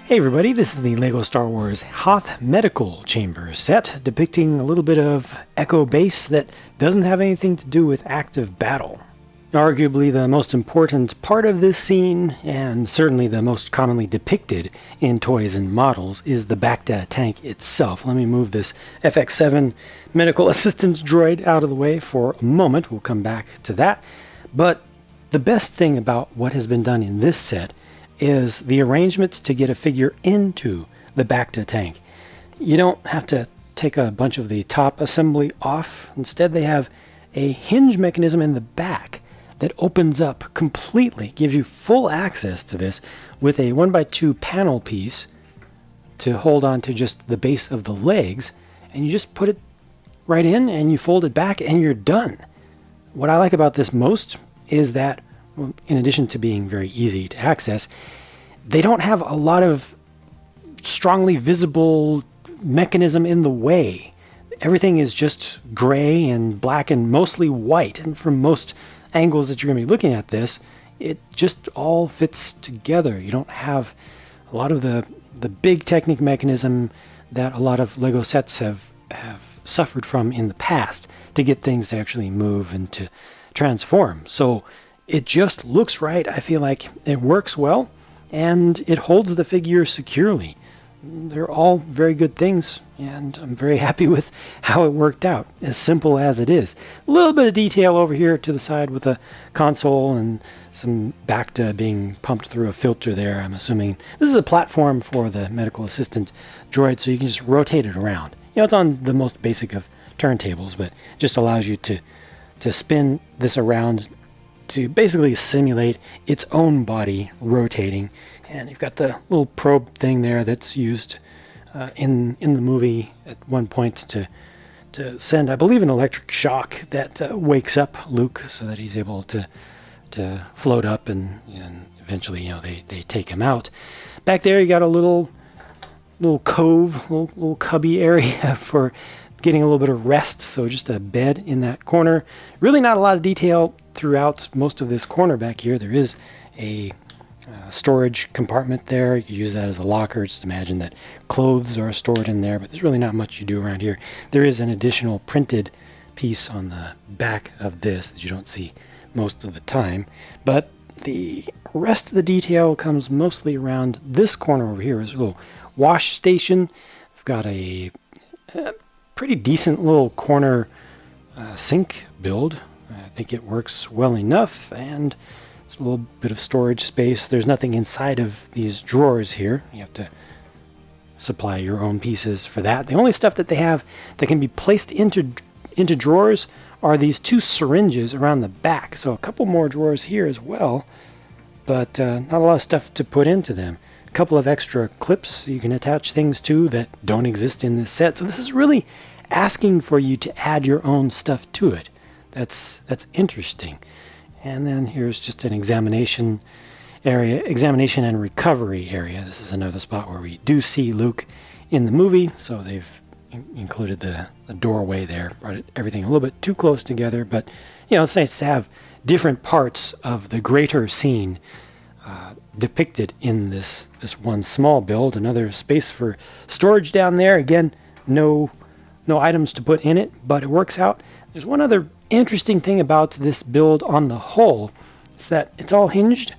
Hey everybody, this is the LEGO Star Wars Hoth Medical Chamber set depicting a little bit of Echo base that doesn't have anything to do with active battle. Arguably the most important part of this scene, and certainly the most commonly depicted in toys and models, is the Bacta tank itself. Let me move this FX7 medical assistance droid out of the way for a moment. We'll come back to that. But the best thing about what has been done in this set is the arrangement to get a figure into the Bacta tank. You don't have to take a bunch of the top assembly off. Instead, they have a hinge mechanism in the back that opens up completely, gives you full access to this with a 1x2 panel piece to hold on to just the base of the legs, and you just put it right in and you fold it back and you're done. What I like about this most is that, in addition to being very easy to access, they don't have a lot of strongly visible mechanism in the way. Everything is just gray and black and mostly white, and from most angles that you're going to be looking at this, it just all fits together. You don't have a lot of the big technique mechanism that a lot of LEGO sets have suffered from in the past to get things to actually move and to transform. So it just looks right. I feel like it works well, and it holds the figure securely. They're all very good things, and I'm very happy with how it worked out, as simple as it is. A little bit of detail over here to the side with a console and some Bacta being pumped through a filter there. I'm assuming this is a platform for the medical assistant droid, so you can just rotate it around. You know, it's on the most basic of turntables, but it just allows you to spin this around to basically simulate its own body rotating. And you've got the little probe thing there that's used in the movie at one point to send, I believe, an electric shock that wakes up Luke so that he's able to float up, and eventually, you know, they take him out. Back there you got a little cove, little cubby area for getting a little bit of rest, so just a bed in that corner. Really not a lot of detail throughout most of this corner back here. There is a storage compartment there. You can use that as a locker. Just imagine that clothes are stored in there, but there's really not much you do around here. There is an additional printed piece on the back of this that you don't see most of the time, but the rest of the detail comes mostly around this corner over here. There's a little wash station. I've got a pretty decent little corner sink build. I think it works well enough, and it's a little bit of storage space. There's nothing inside of these drawers here. You have to supply your own pieces for that. The only stuff that they have that can be placed into drawers are these two syringes around the back. So a couple more drawers here as well, but not a lot of stuff to put into them. A couple of extra clips you can attach things to that don't exist in this set. So this is really asking for you to add your own stuff to it. That's interesting. And then here's just an examination area, examination and recovery area. This is another spot where we do see Luke in the movie, so they've included the doorway there, brought everything a little bit too close together, but you know, it's nice to have different parts of the greater scene depicted in this one small build. Another space for storage down there. Again, no items to put in it, but it works out. There's one other interesting thing about this build on the whole. It's that it's all hinged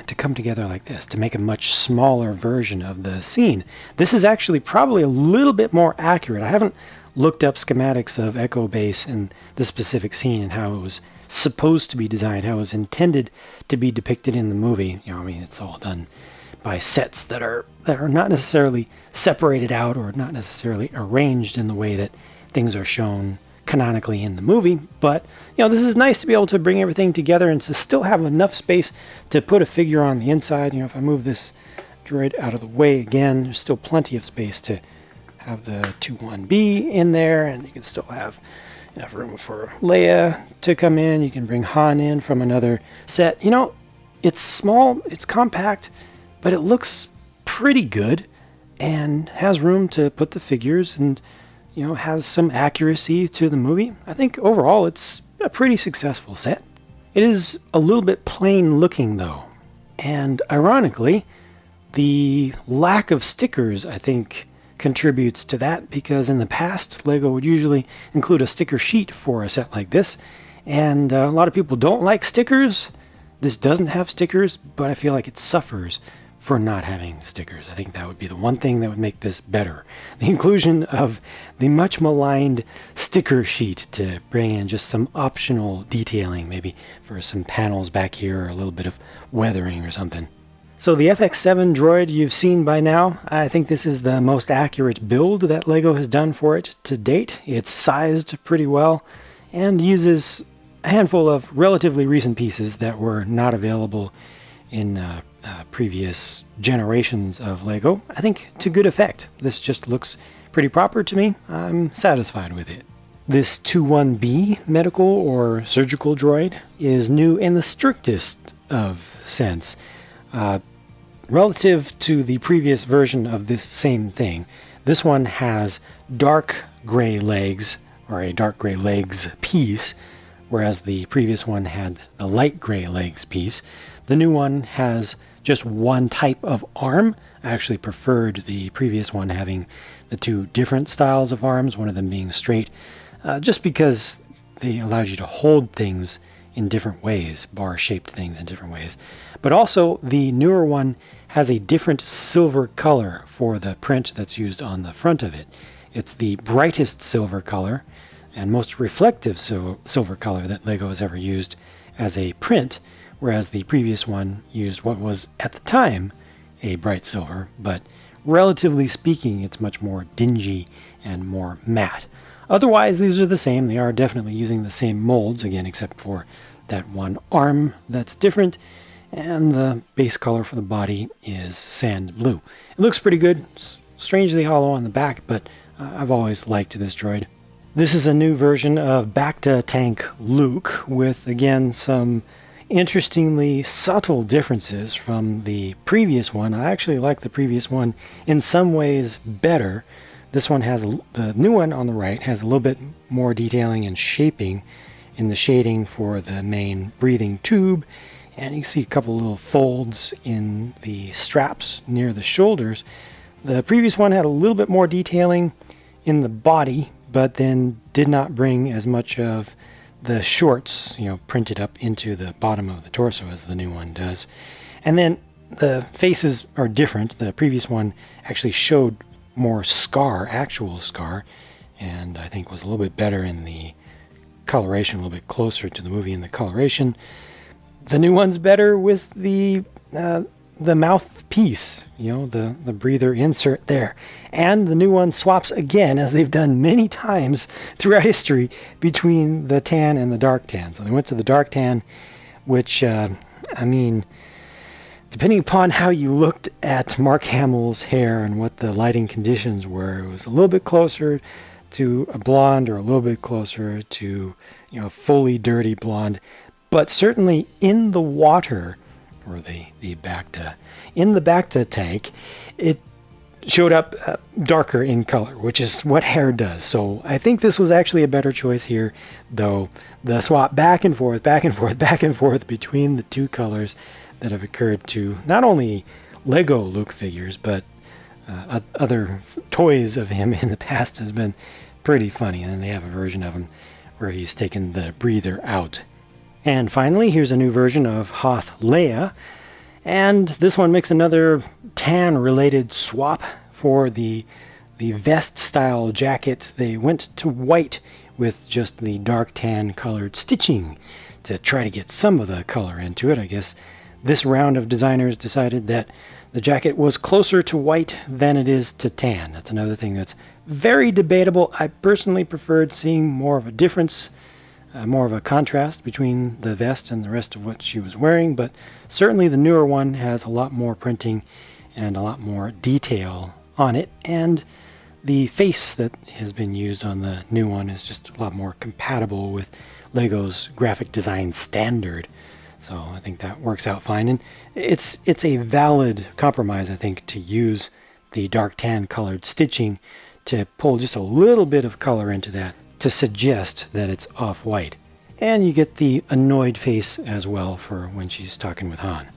to come together like this to make a much smaller version of the scene. This is actually probably a little bit more accurate. I haven't looked up schematics of Echo Base and the specific scene and how it was supposed to be designed, how it was intended to be depicted in the movie. You know, I mean, it's all done by sets that are not necessarily separated out or not necessarily arranged in the way that things are shown canonically in the movie. But you know, this is nice to be able to bring everything together and to still have enough space to put a figure on the inside. You know, if I move this droid out of the way again, there's still plenty of space to have the 2-1B in there, and you can still have enough room for Leia to come in. You can bring Han in from another set. You know, it's small, it's compact, but it looks pretty good and has room to put the figures, and you know, has some accuracy to the movie. I think overall it's a pretty successful set. It is a little bit plain looking though, and ironically, The lack of stickers, I think, contributes to that, because in the past, LEGO would usually include a sticker sheet for a set like this, and a lot of people don't like stickers. This doesn't have stickers, but I feel like it suffers for not having stickers. I think that would be the one thing that would make this better. The inclusion of the much maligned sticker sheet to bring in just some optional detailing, maybe for some panels back here or a little bit of weathering or something. So the FX7 droid you've seen by now, I think this is the most accurate build that LEGO has done for it to date. It's sized pretty well and uses a handful of relatively recent pieces that were not available in previous generations of LEGO. I think to good effect. This just looks pretty proper to me. I'm satisfied with it. This 21B medical or surgical droid is new in the strictest of sense. Relative to the previous version of this same thing, this one has dark gray legs, or a dark gray legs piece, whereas the previous one had the light gray legs piece. The new one has just one type of arm. I actually preferred the previous one having the two different styles of arms, one of them being straight, just because they allowed you to hold things in different ways, bar-shaped things in different ways. But also, the newer one has a different silver color for the print that's used on the front of it. It's the brightest silver color and most reflective silver color that LEGO has ever used as a print, whereas the previous one used what was, at the time, a bright silver, but relatively speaking, it's much more dingy and more matte. Otherwise, these are the same. They are definitely using the same molds, again, except for that one arm that's different, and the base color for the body is sand blue. It looks pretty good. It's strangely hollow on the back, but I've always liked this droid. This is a new version of Bacta tank Luke with, again, some interestingly subtle differences from the previous one. I actually like the previous one in some ways better. This one has, the new one on the right has a little bit more detailing and shaping in the shading for the main breathing tube, and you see a couple little folds in the straps near the shoulders. The previous one had a little bit more detailing in the body, but then did not bring as much of the shorts, printed up into the bottom of the torso as the new one does. And then the faces are different. The previous one actually showed more scar, actual scar, and I think was a little bit better in the coloration, a little bit closer to the movie in the coloration. The new one's better with the mouthpiece, the breather insert there. And the new one swaps again, as they've done many times throughout history, between the tan and the dark tan. So they went to the dark tan, which, depending upon how you looked at Mark Hamill's hair and what the lighting conditions were, it was a little bit closer to a blonde or a little bit closer to, fully dirty blonde. But certainly in the water, or the Bacta, in the Bacta tank, it showed up darker in color, which is what hair does. So I think this was actually a better choice here, though the swap back and forth between the two colors that have occurred to not only Lego Luke figures, but other toys of him in the past has been pretty funny. And then they have a version of him where he's taken the breather out. And finally, here's a new version of Hoth Leia, and this one makes another tan-related swap for the vest-style jacket. They went to white with just the dark tan-colored stitching to try to get some of the color into it. I guess this round of designers decided that the jacket was closer to white than it is to tan. That's another thing that's very debatable. I personally preferred seeing more of a difference, more of a contrast between the vest and the rest of what she was wearing, but certainly the newer one has a lot more printing and a lot more detail on it, and the face that has been used on the new one is just a lot more compatible with LEGO's graphic design standard. So I think that works out fine, and it's a valid compromise, I think, to use the dark tan colored stitching to pull just a little bit of color into that to suggest that it's off-white. And you get the annoyed face as well for when she's talking with Han.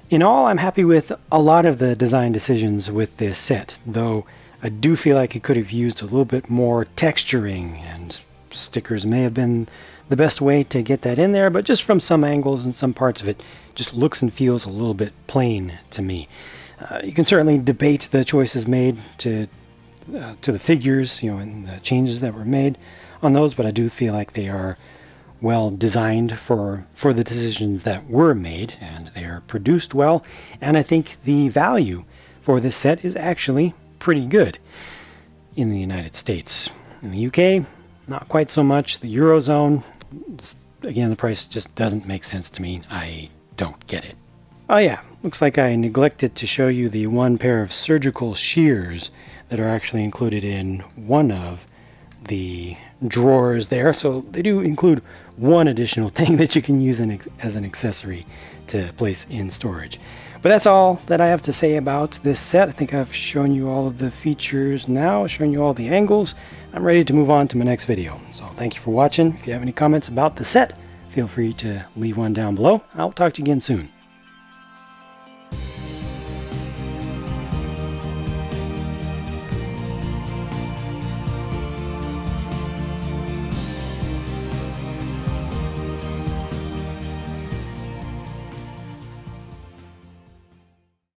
In all, I'm happy with a lot of the design decisions with this set, though I do feel like it could have used a little bit more texturing, and stickers may have been the best way to get that in there, but just from some angles and some parts of it, just looks and feels a little bit plain to me. You can certainly debate the choices made to the figures, and the changes that were made on those, but I do feel like they are well designed for the decisions that were made, and they are produced well, and I think the value for this set is actually pretty good in the United States. In the UK, not quite so much. The Eurozone, again, the price just doesn't make sense to me. I don't get it. Oh yeah, looks like I neglected to show you the one pair of surgical shears that are actually included in one of the drawers there. So they do include one additional thing that you can use as an accessory to place in storage. But that's all that I have to say about this set. I think I've shown you all of the features now, shown you all the angles. I'm ready to move on to my next video. So thank you for watching. If you have any comments about the set, feel free to leave one down below. I'll talk to you again soon.